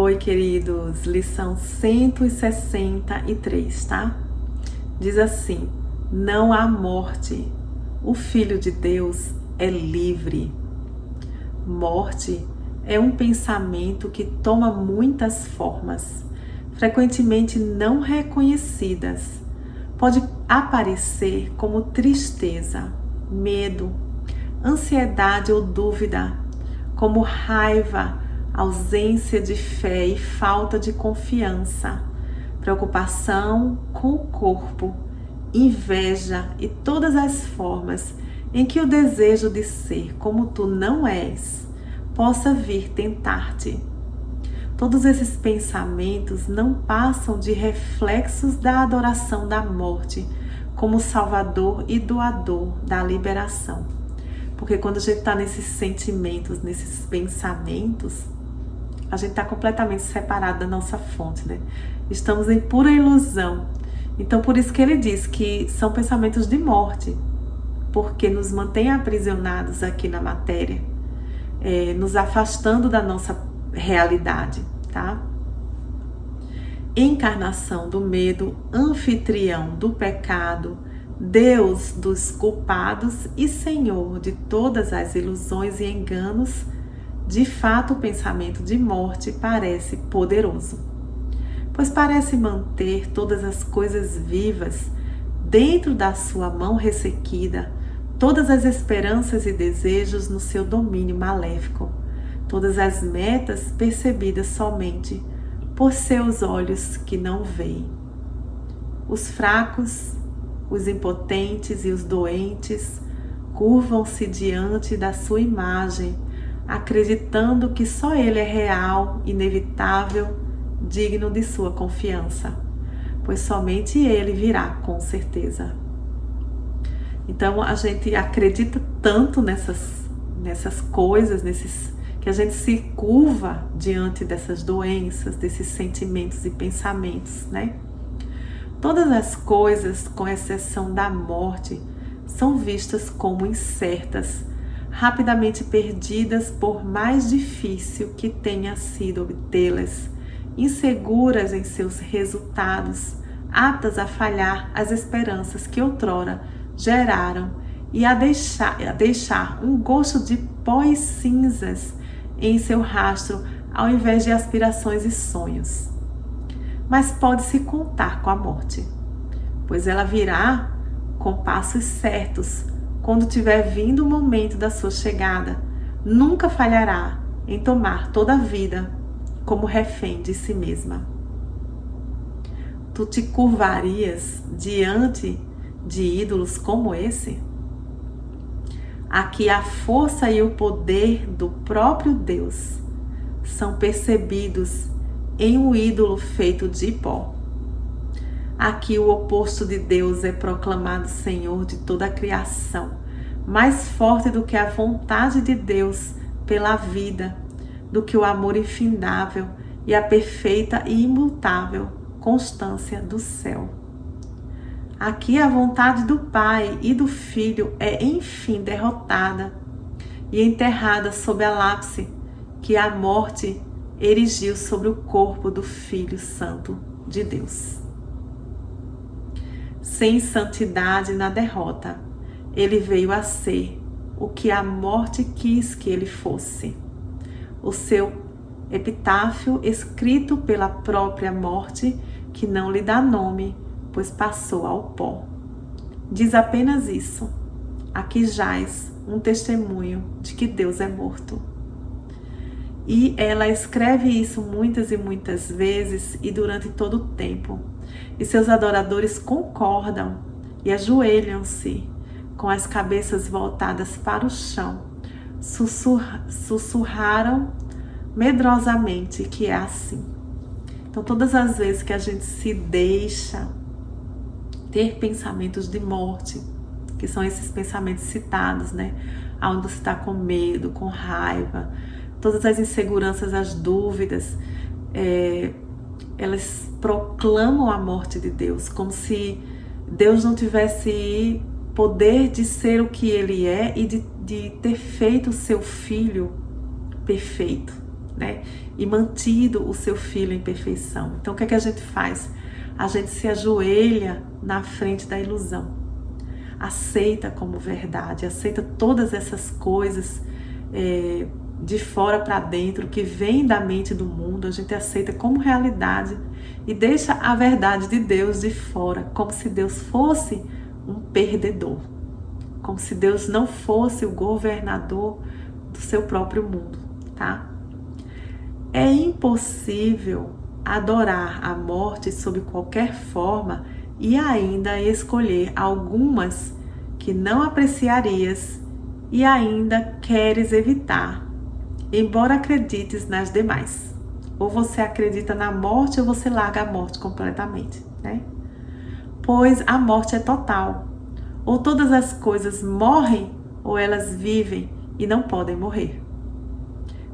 Oi, queridos, lição 163, tá? Diz assim: não há morte, o Filho de Deus é livre. Morte é um pensamento que toma muitas formas, frequentemente não reconhecidas. Pode aparecer como tristeza, medo, ansiedade ou dúvida, como raiva, ausência de fé e falta de confiança, preocupação com o corpo, inveja e todas as formas em que o desejo de ser como tu não és possa vir tentar-te. Todos esses pensamentos não passam de reflexos da adoração da morte como salvador e doador da liberação. Porque quando a gente está nesses sentimentos, nesses pensamentos, a gente está completamente separado da nossa fonte, né? Estamos em pura ilusão. Então, por isso que ele diz que são pensamentos de morte, porque nos mantém aprisionados aqui na matéria, nos afastando da nossa realidade, tá? Encarnação do medo, anfitrião do pecado, Deus dos culpados e Senhor de todas as ilusões e enganos. De fato, o pensamento de morte parece poderoso, pois parece manter todas as coisas vivas dentro da sua mão ressequida, todas as esperanças e desejos no seu domínio maléfico, todas as metas percebidas somente por seus olhos que não veem. Os fracos, os impotentes e os doentes curvam-se diante da sua imagem, acreditando que só ele é real, inevitável, digno de sua confiança, pois somente ele virá com certeza. Então a gente acredita tanto nessas coisas, que a gente se curva diante dessas doenças, desses sentimentos e pensamentos, né? Todas as coisas, com exceção da morte, são vistas como incertas, rapidamente perdidas por mais difícil que tenha sido obtê-las, inseguras em seus resultados, aptas a falhar as esperanças que outrora geraram e a deixar um gosto de pó e cinzas em seu rastro, ao invés de aspirações e sonhos. Mas pode-se contar com a morte, pois ela virá com passos certos. Quando tiver vindo o momento da sua chegada, nunca falhará em tomar toda a vida como refém de si mesma. Tu te curvarias diante de ídolos como esse? Aqui a força e o poder do próprio Deus são percebidos em um ídolo feito de pó. Aqui o oposto de Deus é proclamado Senhor de toda a criação, mais forte do que a vontade de Deus pela vida, do que o amor infindável e a perfeita e imutável constância do céu. Aqui a vontade do Pai e do Filho é enfim derrotada e enterrada sob a lápide que a morte erigiu sobre o corpo do Filho Santo de Deus. Sem santidade na derrota, ele veio a ser o que a morte quis que ele fosse. O seu epitáfio, escrito pela própria morte, que não lhe dá nome, pois passou ao pó, diz apenas isso: aqui jaz um testemunho de que Deus é morto. E ela escreve isso muitas e muitas vezes e durante todo o tempo. E seus adoradores concordam e ajoelham-se com as cabeças voltadas para o chão. Sussurraram medrosamente que é assim. Então, todas as vezes que a gente se deixa ter pensamentos de morte, que são esses pensamentos citados, né? Onde você está com medo, com raiva, todas as inseguranças, as dúvidas, elas proclamam a morte de Deus, como se Deus não tivesse poder de ser o que Ele é e de ter feito o seu Filho perfeito, né? E mantido o seu filho em perfeição. Então o que é que a gente faz? A gente se ajoelha na frente da ilusão. Aceita como verdade, aceita todas essas coisas de fora para dentro, que vem da mente do mundo, a gente aceita como realidade e deixa a verdade de Deus de fora, como se Deus fosse um perdedor, como se Deus não fosse o governador do seu próprio mundo, tá? É impossível adorar a morte sob qualquer forma e ainda escolher algumas que não apreciarias e ainda queres evitar, embora acredites nas demais. Ou você acredita na morte ou você larga a morte completamente, né? Pois a morte é total. Ou todas as coisas morrem ou elas vivem e não podem morrer.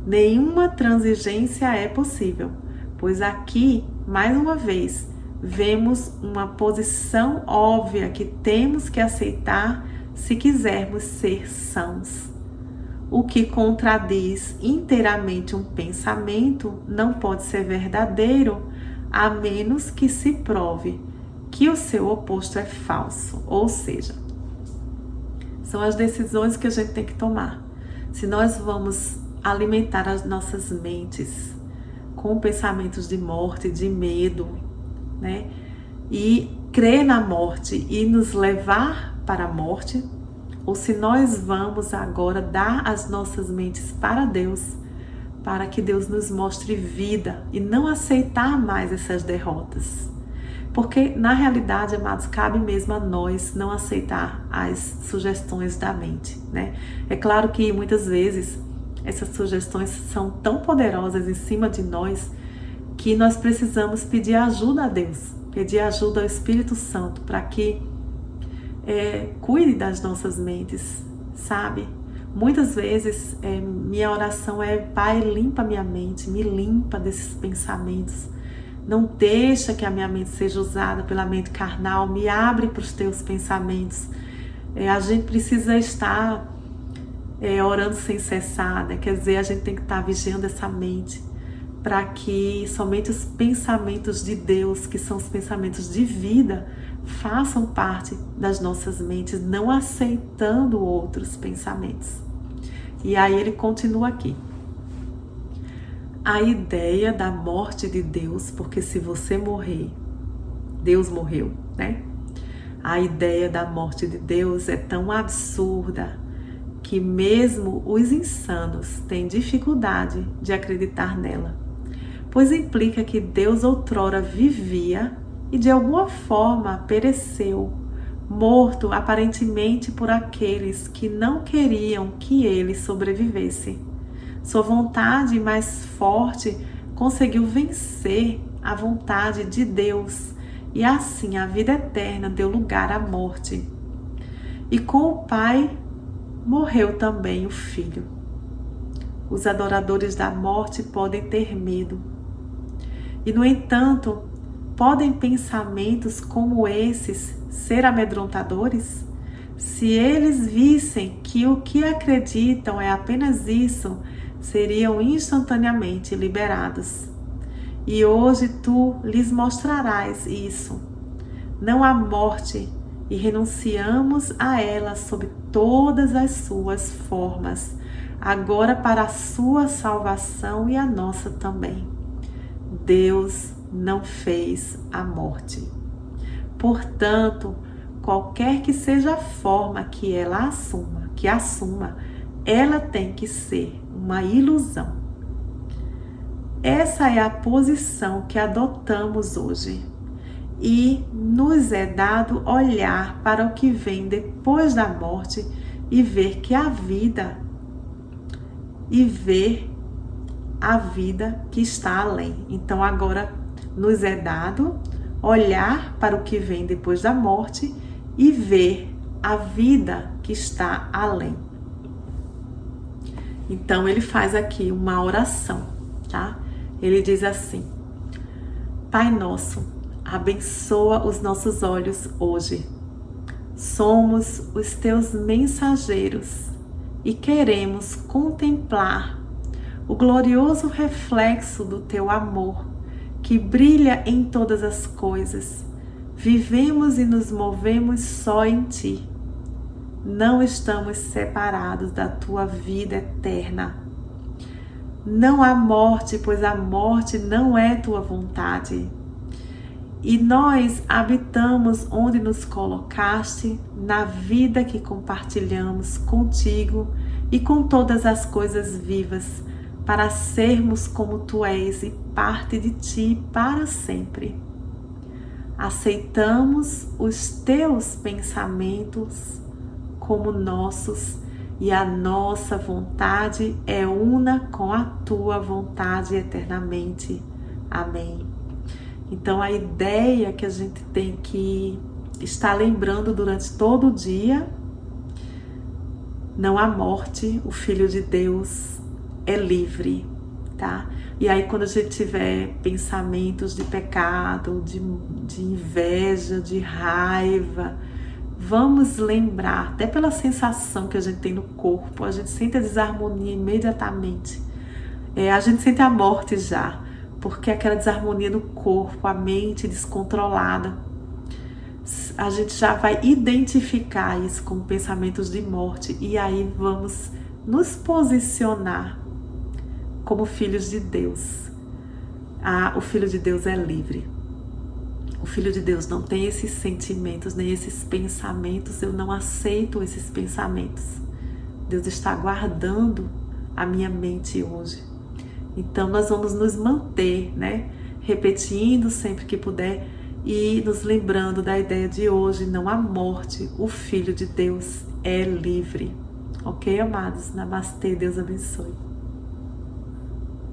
Nenhuma transigência é possível, pois aqui, mais uma vez, vemos uma posição óbvia que temos que aceitar se quisermos ser sãos. O que contradiz inteiramente um pensamento não pode ser verdadeiro, a menos que se prove que o seu oposto é falso. Ou seja, são as decisões que a gente tem que tomar. Se nós vamos alimentar as nossas mentes com pensamentos de morte, de medo, né? E crer na morte e nos levar para a morte, ou se nós vamos agora dar as nossas mentes para Deus, para que Deus nos mostre vida e não aceitar mais essas derrotas. Porque, na realidade, amados, cabe mesmo a nós não aceitar as sugestões da mente, né? É claro que muitas vezes essas sugestões são tão poderosas em cima de nós que nós precisamos pedir ajuda a Deus, pedir ajuda ao Espírito Santo para que cuide das nossas mentes, sabe? Muitas vezes minha oração é: Pai, limpa minha mente, me limpa desses pensamentos. Não deixa que a minha mente seja usada pela mente carnal, me abre para os teus pensamentos. A gente precisa estar orando sem cessar, né? Quer dizer, a gente tem que estar vigiando essa mente para que somente os pensamentos de Deus, que são os pensamentos de vida, façam parte das nossas mentes, não aceitando outros pensamentos. E aí ele continua aqui. A ideia da morte de Deus, porque se você morrer, Deus morreu, né? A ideia da morte de Deus é tão absurda que mesmo os insanos têm dificuldade de acreditar nela, pois implica que Deus outrora vivia e de alguma forma pereceu, morto aparentemente por aqueles que não queriam que ele sobrevivesse. Sua vontade mais forte conseguiu vencer a vontade de Deus e assim a vida eterna deu lugar à morte. E com o Pai morreu também o Filho. Os adoradores da morte podem ter medo. E, no entanto, podem pensamentos como esses ser amedrontadores? Se eles vissem que o que acreditam é apenas isso, seriam instantaneamente liberados. E hoje tu lhes mostrarás isso. Não há morte, e renunciamos a ela sob todas as suas formas, agora para a sua salvação e a nossa também. Deus não fez a morte. Portanto, qualquer que seja a forma que ela assuma, ela tem que ser uma ilusão. Essa é a posição que adotamos hoje. E nos é dado olhar para o que vem depois da morte e ver que a vida que está além. Então agora nos é dado olhar para o que vem depois da morte e ver a vida que está além. Então ele faz aqui uma oração, tá? Ele diz assim: Pai nosso, abençoa os nossos olhos hoje. Somos os teus mensageiros e queremos contemplar o glorioso reflexo do teu amor, que brilha em todas as coisas. Vivemos e nos movemos só em ti. Não estamos separados da tua vida eterna. Não há morte, pois a morte não é tua vontade. E nós habitamos onde nos colocaste, na vida que compartilhamos contigo e com todas as coisas vivas, para sermos como tu és e parte de ti para sempre. Aceitamos os teus pensamentos como nossos e a nossa vontade é una com a tua vontade eternamente. Amém. Então a ideia que a gente tem que estar lembrando durante todo o dia: não há morte, o Filho de Deus é livre, tá? E aí quando a gente tiver pensamentos de pecado, de inveja, de raiva, vamos lembrar, até pela sensação que a gente tem no corpo, a gente sente a desarmonia imediatamente. A gente sente a morte já, porque aquela desarmonia no corpo, a mente descontrolada, a gente já vai identificar isso como pensamentos de morte e aí vamos nos posicionar como filhos de Deus. O Filho de Deus é livre. O Filho de Deus não tem esses sentimentos, nem esses pensamentos. Eu não aceito esses pensamentos. Deus está guardando a minha mente hoje. Então nós vamos nos manter, né? Repetindo sempre que puder e nos lembrando da ideia de hoje: não há morte, o Filho de Deus é livre. Ok, amados? Namastê, Deus abençoe.